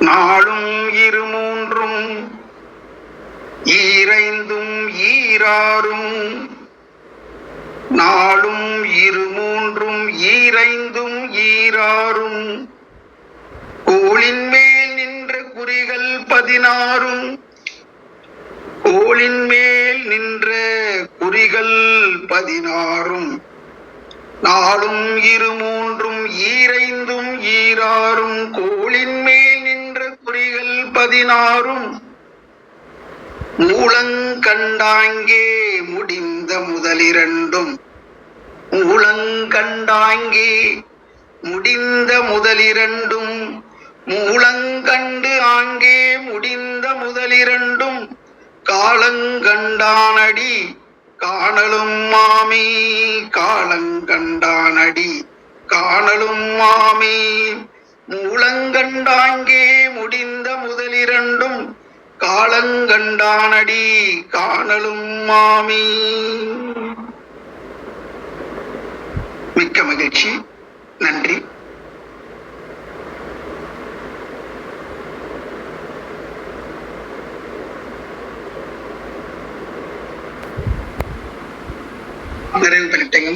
நாளும் 2 ஈரைந்தும் ஈராறும், நாளும் 2 ஈரைந்தும் ஈராறும், கோளின் மேல் நின்ற குறிகள் 16, கோளின் மேல் நின்ற குறிகள் 16, நாளும் 2 ஈரைந்தும் ஈராறும், கோளின் மேல் நின்ற குறிகள் 16, மூலங்கண்டாங்கே முடிந்த முதல் 2, மூலங்கண்டாங்கே முடிந்த முதல் 2, மூலங்கண்டு ஆங்கே முடிந்த முதல் 2, காலங்கண்டானடி காணலும் மாமி, காலங்கண்டானடி காணலும் மாமி, மூலங்கண்டாங்கே முடிந்த முதல் 2, காலங்கண்டானடி காணலும் மாமி. மிக்க மகிழ்ச்சி. நன்றி. நிறைவு பண்ணிட்டீங்க.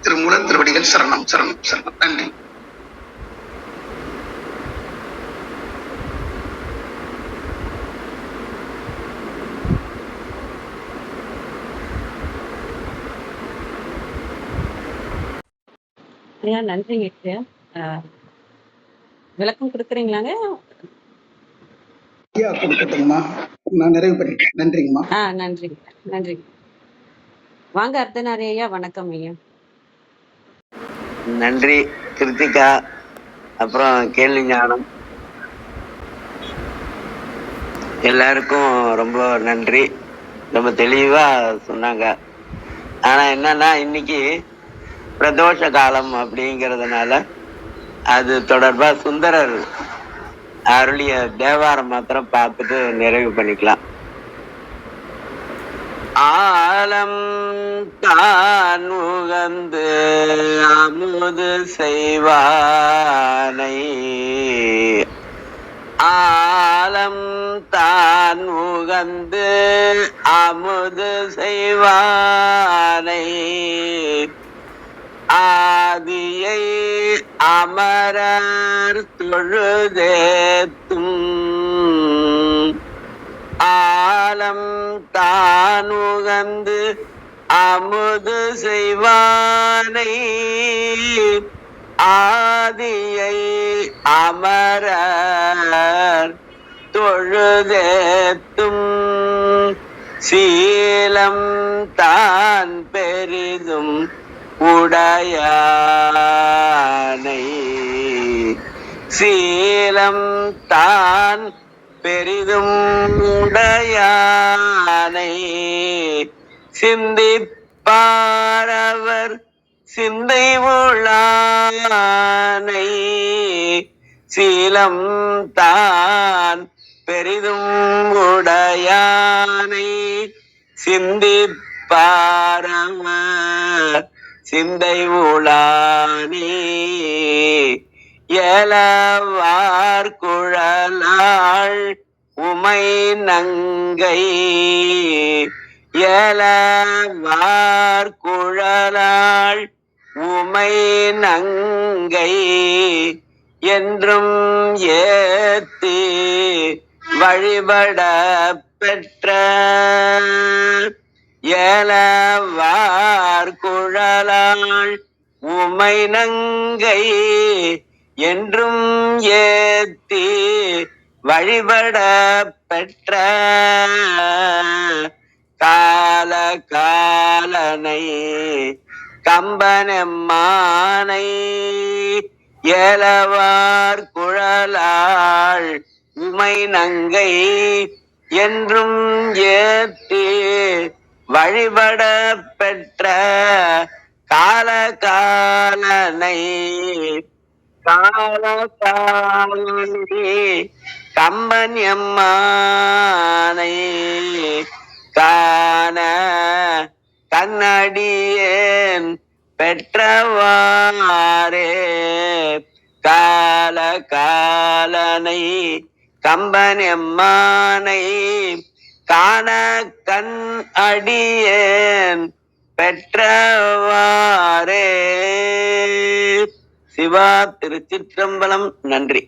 திருமூலர் திருவடிகள் சரணம் சரணம் சரணம். நன்றி. ஐயா நன்றிங்க. விளக்கம் கொடுக்குறீங்களாங்க? ஐயா கொடுக்கட்டுங்கம்மா, நான் நிறைவு பண்ணிட்டேன். நன்றிங்கம்மா. நன்றிங்க நன்றிங்க. வாங்க அர்த்தநாரி ஐயா, வணக்கம் ஐயா. நன்றி கிருத்திகா, அப்புறம் கேள்வி ஞானம், எல்லாருக்கும் ரொம்ப நன்றி. ரொம்ப தெளிவா சொன்னாங்க. ஆனா என்னன்னா, இன்னைக்கு பிரதோஷ காலம் அப்படிங்கிறதுனால அது தொடர்பா சுந்தரர் அருளிய தேவாரம் மாத்திரம் பார்த்துட்டு நிறைவு பண்ணிக்கலாம். ஆலம் தான் உகந்து அமுது செய்வானை, ஆலம் தான் உகந்து அமுது செய்வானை, ஆதியை அமரர் தொழுதேத்தும் ஆலம் தான் உகந்து அமுது செய்வானை ஆதியை அமரர் தொழுதேத்தும் சீலம் தான் பெரிதும் உடையானை சீலம் தான் பெரிதும் உடையானை சிந்திப்பாரவர் சிந்தை உள்ளானை சீலம் தான் பெரிதும் உடையானை சிந்திப்பாரவர் சிந்தை உளானே ஏலவார் குழலாள் உமை நங்கை ஏலவார் குழலாள் உமை நங்கை என்றும் ஏத்தி வழிபட பெற்ற ஏலவார் குழலாள் உமை நங்கை என்றும் ஏத்தி வழிபட பெற்ற கால காலனை கம்பனம்மானை ஏலவார் குழலாள் உமை நங்கை என்றும் ஏத்தி வழிபட பெற்ற கால காலனை கால காலனே கம்பன் எம்மானை காண கண்ணடியேன் பெற்றவாரே கால காலனை கம்பன் எம்மானை காண கண் அடியேன் பெற்றவாரே. சிவா திருச்சிற்றம்பலம். நன்றி.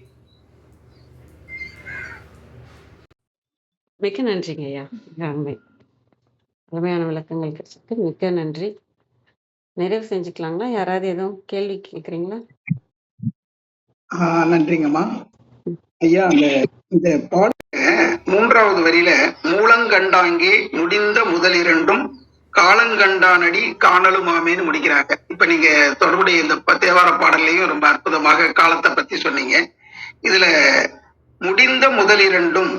மிக்க நன்றிங்க ஐயா. அருமையான விளக்கங்கள் கிடைச்சதுக்கு மிக்க நன்றி. நிறைவு செஞ்சுக்கலாங்களா? யாராவது எதுவும் கேள்வி கேட்குறீங்களா? நன்றிங்கம்மா. ஐயா, இந்த பாட 3வது வரியில மூலங்கண்டாங்கே முடிந்த முதலிரண்டும் காலங்கண்டானடி காணலுமாமேன்னு முடிக்கிறாங்க. இப்ப நீங்க தொடர்புடைய இந்த தேவார பாடல்லையும் ரொம்ப அற்புதமாக காலத்தை பத்தி சொன்னீங்க. இதுல முடிந்த முதலிரண்டும்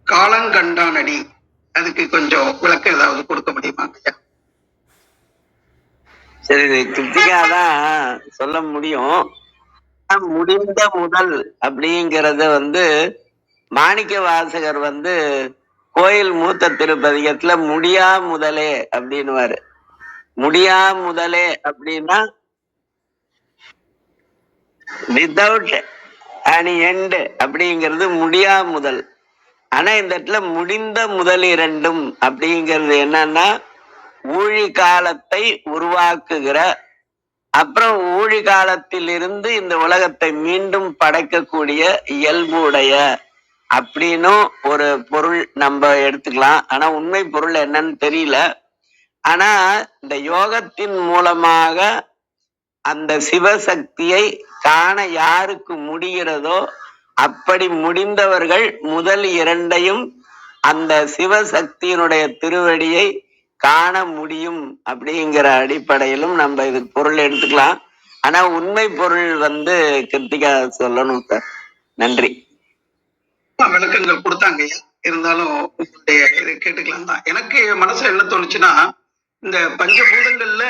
காலங்கண்டானடி, அதுக்கு கொஞ்சம் விளக்கம் ஏதாவது கொடுக்க முடியுமாங்க? சரி, கிருத்திகா தான் சொல்ல முடியும். முடிந்த முதல் அப்படிங்கறத மாணிக்க வாசகர் கோயில் மூத்த திருப்பதிகத்துல முடியா முதலே அப்படின்னுவாரு. முடியா முதலே அப்படின்னா வித்தவுட் அணி எண்டு அப்படிங்கிறது முடியா முதல். ஆனா இந்த இடத்துல முடிந்த முதல் இரண்டும் அப்படிங்கிறது என்னன்னா ஊழி காலத்தை உருவாக்குகிற, அப்புறம் ஊழி காலத்தில் இருந்து இந்த உலகத்தை மீண்டும் படைக்கக்கூடிய இயல்புடைய அப்படின்னும் ஒரு பொருள் நம்ம எடுத்துக்கலாம். ஆனா உண்மை பொருள் என்னன்னு தெரியல. ஆனா இந்த யோகத்தின் மூலமாக அந்த சிவசக்தியை காண யாருக்கு முடிகிறதோ அப்படி முடிந்தவர்கள் முதல் இரண்டையும் அந்த சிவசக்தியினுடைய திருவடியை காண முடியும் அப்படிங்கிற அடிப்படையிலும் நம்ம இது பொருள் எடுத்துக்கலாம். ஆனா உண்மை பொருள் கிருத்திகா சொல்லணும் சார். நன்றி. விளக்கங்கள் கொடுத்தாங்க. இருந்தாலும் உங்களுடைய இதை கேட்டுக்கலாம் தான். எனக்கு மனசுல என்ன தோணுச்சுன்னா, இந்த பஞ்சபூதங்கள்ல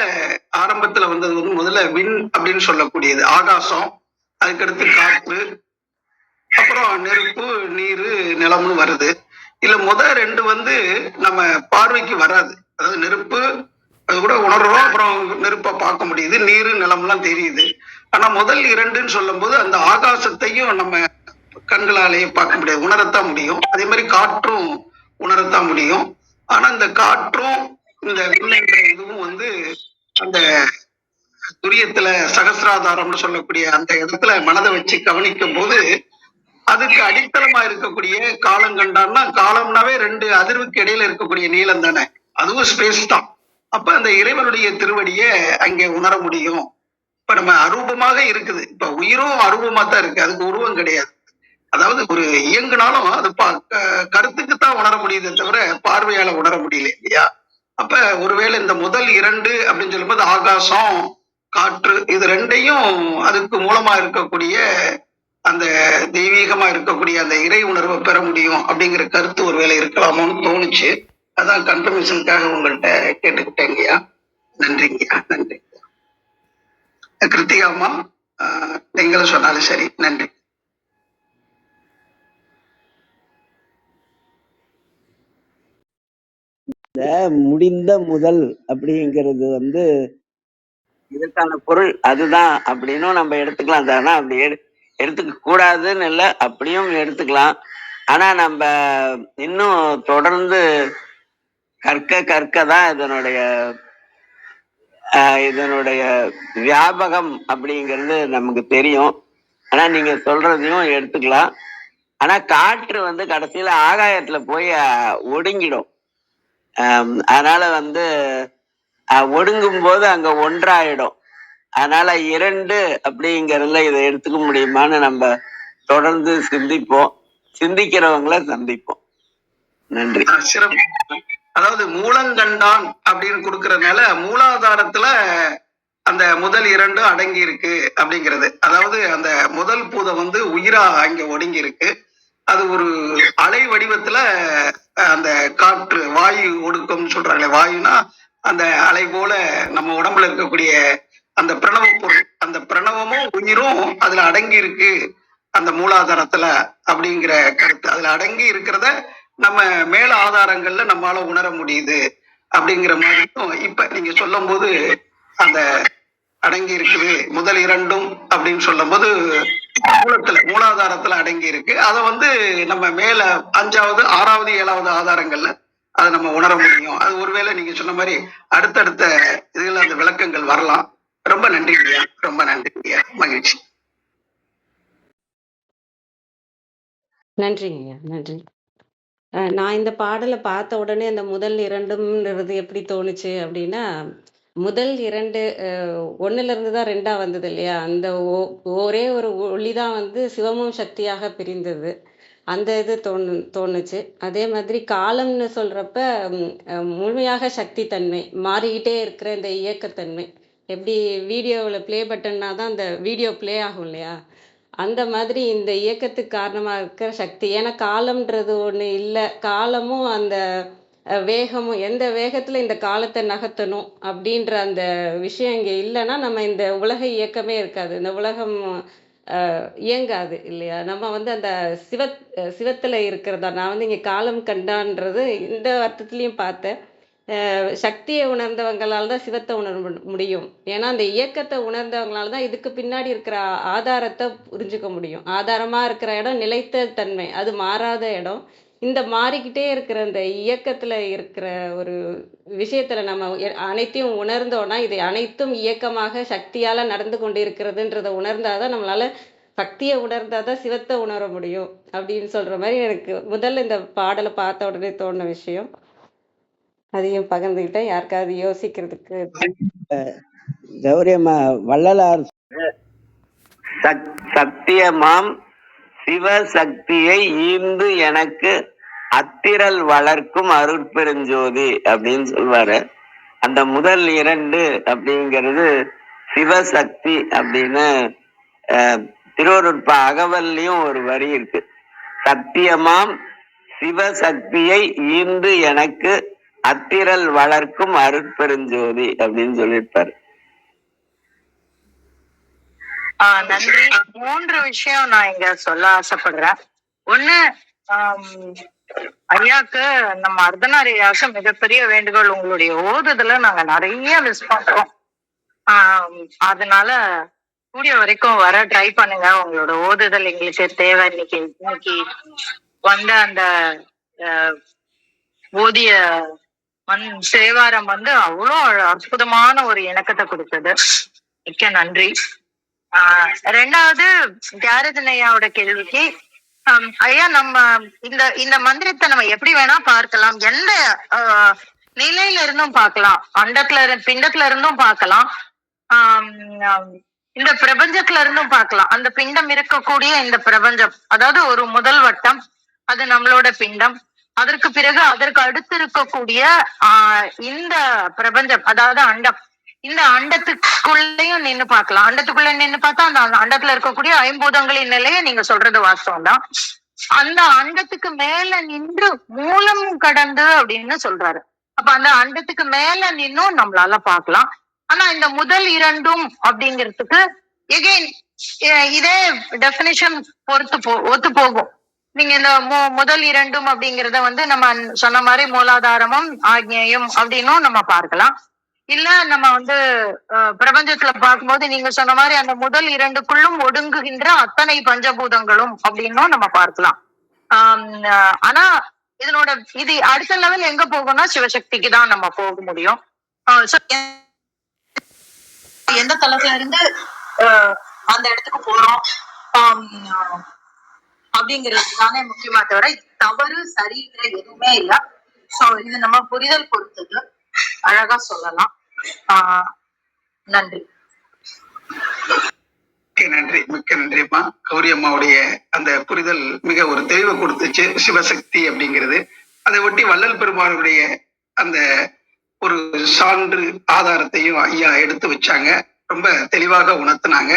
ஆரம்பத்துல வந்தது முதல்ல விண் அப்படின்னு சொல்லக்கூடியது ஆகாசம், அதுக்கடுத்து காற்று, அப்புறம் நெருப்பு, நீரு, நிலம்னு வருது. இல்ல ரெண்டு நம்ம பார்வைக்கு வராது. அதாவது நெருப்பு அது கூட உணர்றோம், அப்புறம் நெருப்பை பார்க்க முடியுது, நீரு நிலம்லாம் தெரியுது. ஆனா முதல் இரண்டுன்னு சொல்லும் போது அந்த ஆகாசத்தையும் நம்ம கண்களாலேயே பார்க்க முடியாது, உணரத்தான் முடியும். அதே மாதிரி காற்றும் உணரத்தான் முடியும். ஆனா இந்த காற்றும் இந்த விண்ணுன்ற இதுவும் அந்த துரியத்துல சகசிராதாரம்னு சொல்லக்கூடிய அந்த இடத்துல மனதை வச்சு கவனிக்கும் போது அதுக்கு அடித்தளமா இருக்கக்கூடிய காலம் கண்டான்னா, காலம்னாவே 2 அதிர்வுக்கு இடையில இருக்கக்கூடிய நீளம் தானே, அதுவும் ஸ்பேஸ் தான். அப்ப அந்த இறைவனுடைய திருவடிய அங்கே உணர முடியும். இப்ப நம்ம அரூபமாக இருக்குது. இப்ப உயிரும் அரூபமா தான் இருக்கு, அதுக்கு உருவம் கிடையாது. அதாவது ஒரு இயங்குனாலும் அது கருத்துக்கு தான் உணர முடியுதே தவிர பார்வையால உணர முடியல இல்லையா? அப்ப ஒருவேளை இந்த முதல் 2 அப்படின்னு சொல்லும்போது ஆகாசம், காற்று, இது 2யும் அதுக்கு மூலமா இருக்கக்கூடிய அந்த தெய்வீகமா இருக்கக்கூடிய அந்த இறை உணர்வை பெற முடியும் அப்படிங்கிற கருத்து ஒருவேளை இருக்கலாமோன்னு தோணுச்சு. அதான் கன்ஃபர்மேஷனுக்காக உங்கள்கிட்ட கேட்டுக்கிட்டேங்கய்யா. நன்றிங்கய்யா, நன்றி. கிருத்திகா அம்மா, நீங்களும் சொன்னாலும் சரி. நன்றி. இந்த முடிந்த முதல் அப்படிங்கிறது இதற்கான பொருள் அதுதான் அப்படின்னும் நம்ம எடுத்துக்கலாம். ஆனா அப்படி எடுத்துக்க கூடாதுன்னு இல்லை, அப்படியும் எடுத்துக்கலாம். ஆனா நம்ம இன்னும் தொடர்ந்து கற்க தான் இதனுடைய வியாபகம் அப்படிங்கிறது நமக்கு தெரியும். ஆனா நீங்க சொல்றதையும் எடுத்துக்கலாம். ஆனா காற்று கடைசியில ஆகாயத்துல போய் ஒடுங்கிடும். அதனால ஒடுங்கும் போது அங்க ஒன்றாயிடும். அதனால 2 அப்படிங்கறதுல இதை எடுத்துக்க முடியுமான்னு நம்ம தொடர்ந்து சிந்திக்கிறவங்கள சந்திப்போம். நன்றி. சிறப்பு. அதாவது மூலங்கண்டான் அப்படின்னு கொடுக்கறதுனால மூலாதாரத்துல அந்த முதல் 2 அடங்கி இருக்கு அப்படிங்கிறது. அதாவது அந்த முதல் பூதம் உயிரா அங்க ஒடுங்கி இருக்கு. அது ஒரு அலை வடிவத்துல அந்த காற்று வாயு ஒடுக்கம்னு சொல்றாங்களே, வாயுனா அந்த அலை போல நம்ம உடம்புல இருக்கக்கூடிய அந்த பிரணவ பொருள், அந்த பிரணவமும் உயிரும் அதுல அடங்கி இருக்கு அந்த மூலாதாரத்துல அப்படிங்கிற கருத்து. அதுல அடங்கி இருக்கிறத நம்ம மேல ஆதாரங்கள்ல நம்மளால உணர முடியுது அப்படிங்கிற மாதிரியும் இப்ப நீங்க சொல்லும் போது அந்த அடங்கி இருக்குது முதல் 2 அப்படின்னு சொல்லும் போது மூலாதாரத்துல அடங்கி இருக்கு. அதை நம்ம மேல 5வது 6வது 7வது ஆதாரங்கள்ல அதை நம்ம உணர முடியும். அது ஒருவேளை நீங்க சொன்ன மாதிரி அடுத்தடுத்த இதுல அந்த விளக்கங்கள் வரலாம். ரொம்ப நன்றிங்கய்யா, ரொம்ப நன்றிங்கய்யா, மகிழ்ச்சி. நன்றிங்கய்யா, நன்றி. நான் இந்த பாடலை பார்த்த உடனே அந்த முதல் 2ன்றது எப்படி தோணுச்சு அப்படின்னா, முதல் 2 1ல இருந்து தான் 2ஆ வந்தது இல்லையா? அந்த ஒரே ஒரு ஒளி தான் சிவமும் சக்தியாக பிரிந்தது. அந்த இது தோணுச்சு. அதே மாதிரி காலம்னு சொல்றப்ப முழுமையாக சக்தி தன்மை, மாறிக்கிட்டே இருக்கிற இந்த இயக்கத்தன்மை. எப்படி வீடியோவில் ப்ளே பட்டன்னா தான் அந்த வீடியோ ப்ளே ஆகும் இல்லையா? அந்த மாதிரி இந்த இயக்கத்துக்கு காரணமா இருக்கிற சக்தி. ஏன்னா காலம்ன்றது ஒண்ணு இல்ல. காலமும் அந்த வேகமும், எந்த வேகத்துல இந்த காலத்தை நகர்த்தணும் அப்படின்ற அந்த விஷயம் இங்க இல்லைன்னா நம்ம இந்த உலக இயக்கமே இருக்காது. இந்த உலகம் இயங்காது இல்லையா? நம்ம அந்த சிவத்துல இருக்கிறதா. நான் இங்க காலம் கண்டான்றது இந்த அர்த்தத்திலையும் பார்த்தேன். சக்தியை உணர்ந்தவங்களால தான் சிவத்தை உணர முடியும். ஏன்னா அந்த இயக்கத்தை உணர்ந்தவங்களால தான் இதுக்கு பின்னாடி இருக்கிற ஆதாரத்தை புரிஞ்சுக்க முடியும். ஆதாரமா இருக்கிற இடம் நிலைத்த தன்மை, அது மாறாத இடம். இந்த மாறிக்கிட்டே இருக்கிற இந்த இயக்கத்துல இருக்கிற ஒரு விஷயத்துல நம்ம அனைத்தையும் உணர்ந்தோம்னா, இது அனைத்தும் இயக்கமாக சக்தியால நடந்து கொண்டு இருக்கிறதுன்றதை உணர்ந்தாதான் நம்மளால சக்தியை உணர்ந்தாதான் சிவத்தை உணர முடியும் அப்படின்னு சொல்ற மாதிரி எனக்கு முதல்ல இந்த பாடலை பார்த்த உடனே தோணுன விஷயம். அதையும் பகிர்ந்துக்கிட்டேன், யாருக்காவது யோசிக்கிறதுக்கு. கௌரியம்மா, வள்ளலார் சத்தியமாம் சிவசக்தியை ஈந்து எனக்கு அத்திரல் வளர்க்கும் அருட்பெருஞ்சோதி அப்படின்னு சொல்வாரு. அந்த முதல் 2 அப்படிங்கிறது சிவசக்தி அப்படின்னு திருவருட்பா அகவல்லையும் ஒரு வரி இருக்கு. சத்தியமாம் சிவசக்தியை ஈந்து எனக்கு அத்திரல் வளர்க்கும் அருட்பெருஞ்சோதி அப்படின்னு சொல்லியிருப்பாரு. நன்றி. 3 விஷயம் நான் இங்க சொல்ல ஆசைப்படுறேன். ஒண்ணு, ஐயாக்கு நம்ம அர்த்தநாரியாக்கு மிகப்பெரிய வேண்டுகோள். உங்களுடைய ஓதுதல நாங்க நிறைய மிஸ் பண்றோம். அதனால கூடிய வரைக்கும் வர ட்ரை பண்ணுங்க. உங்களோட ஓதுதல் எங்களுக்கு தேவை. இன்னைக்கு வந்த அந்த ஓதிய சேவாரம் அவ்வளோ அற்புதமான ஒரு இணக்கத்தை கொடுத்தது. மிக்க நன்றி. 2வது தியாகராஜன் ஐயாவோட கேள்விக்கு ஐயா நம்ம இந்த இந்த மந்திரத்தை நம்ம எப்படி வேணா பார்க்கலாம், எந்த நிலையில இருந்தும் பார்க்கலாம், பிண்டத்துல இருந்தும் பார்க்கலாம், இந்த பிரபஞ்சத்துல இருந்தும் பார்க்கலாம். அந்த பிண்டம் இருக்கக்கூடிய இந்த பிரபஞ்சம், அதாவது ஒரு முதல் வட்டம், அது நம்மளோட பிண்டம். அதற்கு பிறகு அதற்கு அடுத்து இருக்கக்கூடிய இந்த பிரபஞ்சம், அதாவது அண்டம். இந்த அண்டத்துக்குள்ளேயும் நின்னு பார்க்கலாம். அண்டத்துக்குள்ள நின்னு பார்த்தா அந்த அண்டத்துல இருக்கக்கூடிய ஐம்பூதங்களின் நிலையை நீங்க சொல்றது வாஸ்தவம் தான். அந்த அண்டத்துக்கு மேல நின்று மூலம் கடந்து அப்படின்னு சொல்றாரு. அப்ப அந்த அண்டத்துக்கு மேல நின்னும் நம்மளால பார்க்கலாம். ஆனா இந்த முதல் இரண்டும் அப்படிங்கிறதுக்கு எகைன் இதே டெபினிஷன் ஒத்து போகும். நீங்க இந்த முதல் இரண்டும் அப்படிங்கிறத நம்ம சொன்ன மாதிரி மூலாதாரமும் ஆக்ஞேயம் அப்படின்னும் நம்ம பார்க்கலாம். இல்ல நம்ம பிரபஞ்சத்துல பார்க்கும்போது நீங்க சொன்ன மாதிரி அந்த முதல் இரண்டுக்குள்ளும் ஒடுங்குகின்ற அத்தனை பஞ்சபூதங்களும் அப்படின்னும் நம்ம பார்க்கலாம். ஆனா இது அடுத்த லெவல் எங்க போகும்னா சிவசக்திக்கு தான் நம்ம போக முடியும். எந்த தளத்துல இருந்து அந்த இடத்துக்கு போறோம் அப்படிங்கிறது தானே முக்கியமா தவிர தவறு சரிங்கிற எதுவுமே இல்லை. சோ இது நம்ம புரிதல் பொறுத்தது, அழகா சொல்லலாம். நன்றி. நன்றி, மிக்க நன்றிம்மா. கௌரி அம்மாவுடைய அந்த புரிதல் மிக ஒரு தெளிவு கொடுத்துச்சு. சிவசக்தி அப்படிங்கிறது அதை ஒட்டி வள்ளல் பெருமானுடைய அந்த ஒரு சான்று ஆதாரத்தையும் ஐயா எடுத்து வச்சாங்க, ரொம்ப தெளிவாக உணர்த்தினாங்க.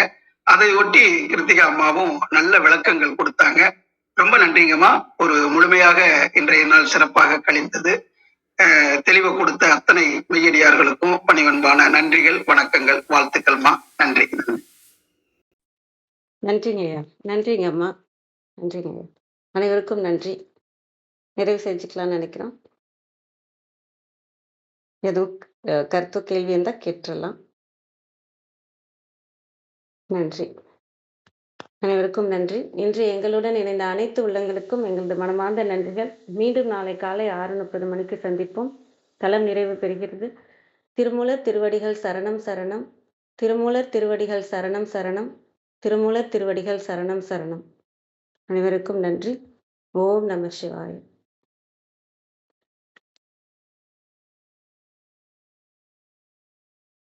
அதை ஒட்டி கிருத்திகா அம்மாவும் நல்ல விளக்கங்கள் கொடுத்தாங்க. ரொம்ப நன்றிங்கம்மா. ஒரு முழுமையாக இன்றைய நாள் சிறப்பாக கழிந்தது. தெளிவு கொடுத்த அத்தனை மெய்யடியார்களுக்கும் பணிவன்பான நன்றிகள், வணக்கங்கள், வாழ்த்துக்கள்மா. நன்றி. நன்றிங்க ஐயா. நன்றிங்க அம்மா. நன்றிங்க ஐயா. அனைவருக்கும் நன்றி. நிறைவு செஞ்சுக்கலாம்னு நினைக்கிறோம். எதுவும் கருத்து கேள்வி இருந்தால் கேட்டுடலாம். நன்றி. அனைவருக்கும் நன்றி. இன்று எங்களுடன் இணைந்த அனைத்து உள்ளங்களுக்கும் எங்களது மனமார்ந்த நன்றிகள். மீண்டும் நாளை காலை 6:30 மணிக்கு சந்திப்போம். தளம் நிறைவு பெறுகிறது. திருமூலர் திருவடிகள் சரணம் சரணம். திருமூலர் திருவடிகள் சரணம் சரணம். திருமூலர் திருவடிகள் சரணம் சரணம். அனைவருக்கும் நன்றி. ஓம் நம சிவாய.